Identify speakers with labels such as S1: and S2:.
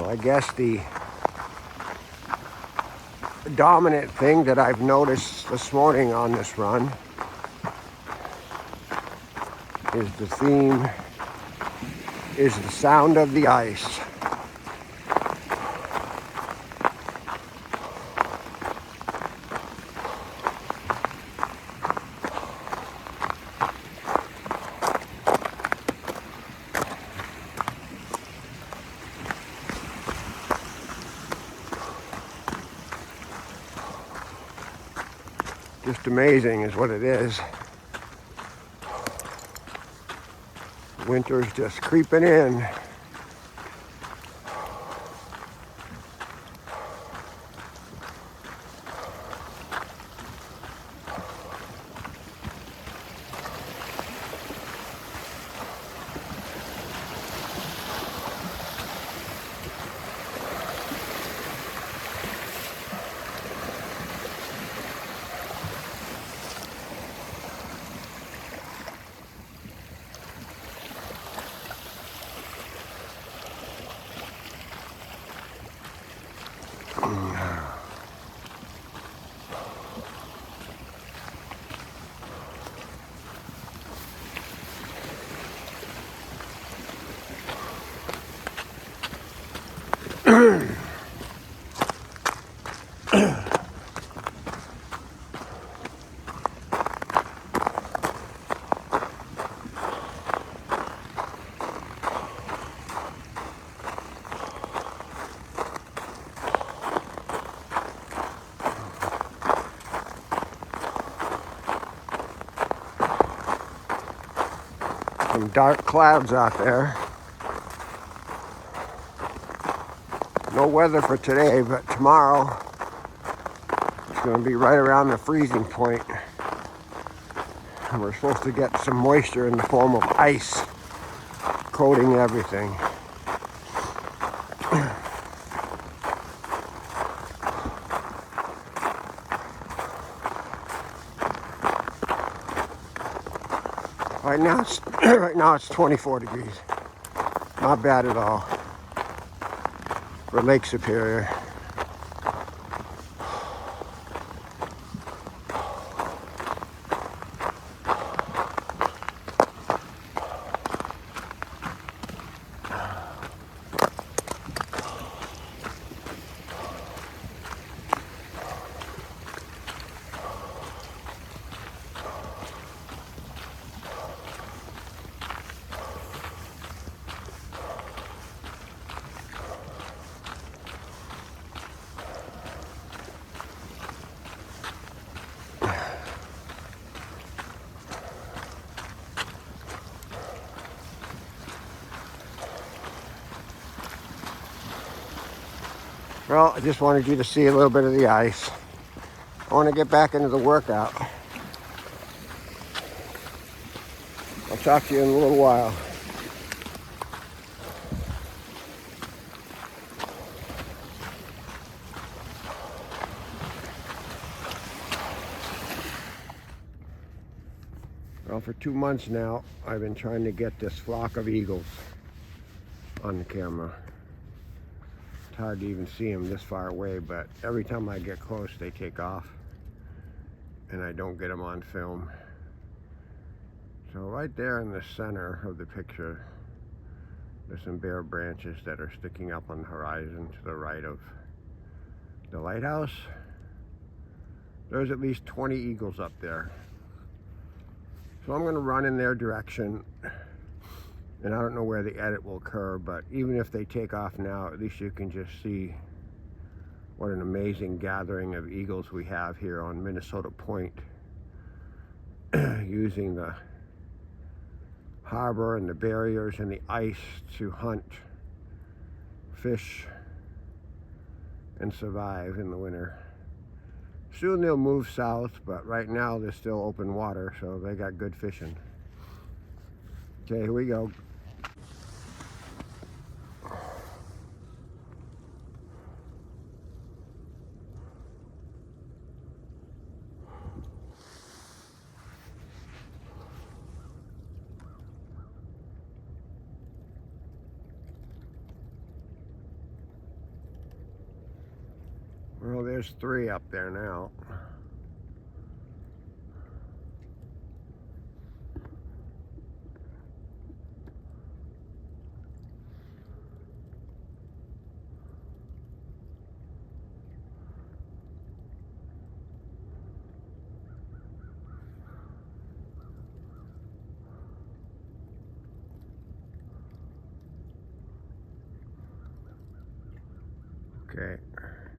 S1: Well, I guess the dominant thing that I've noticed this morning on this run is the theme is the sound of the ice. Just amazing is what it is. Winter's just creeping in. Some dark clouds out there. No weather for today, but tomorrow it's going to be right around the freezing point. And we're supposed to get some moisture in the form of ice coating everything. Right now it's 24 degrees. Not bad at all for Lake Superior. Well, I just wanted you to see a little bit of the ice. I want to get back into the workout. I'll talk to you in a little while. Well, for 2 months now, I've been trying to get this flock of eagles on the camera. It's hard to even see them this far away, but every time I get close, they take off, and I don't get them on film. So right there in the center of the picture, there's some bare branches that are sticking up on the horizon to the right of the lighthouse. There's at least 20 eagles up there. So I'm going to run in their direction, and I don't know where the edit will occur, but even if they take off now, at least you can just see what an amazing gathering of eagles we have here on Minnesota Point, using the harbor and the barriers and the ice to hunt, fish, and survive in the winter. Soon they'll move south, but right now they're still open water, so they got good fishing. Okay, here we go. There's 3 up there now. Okay.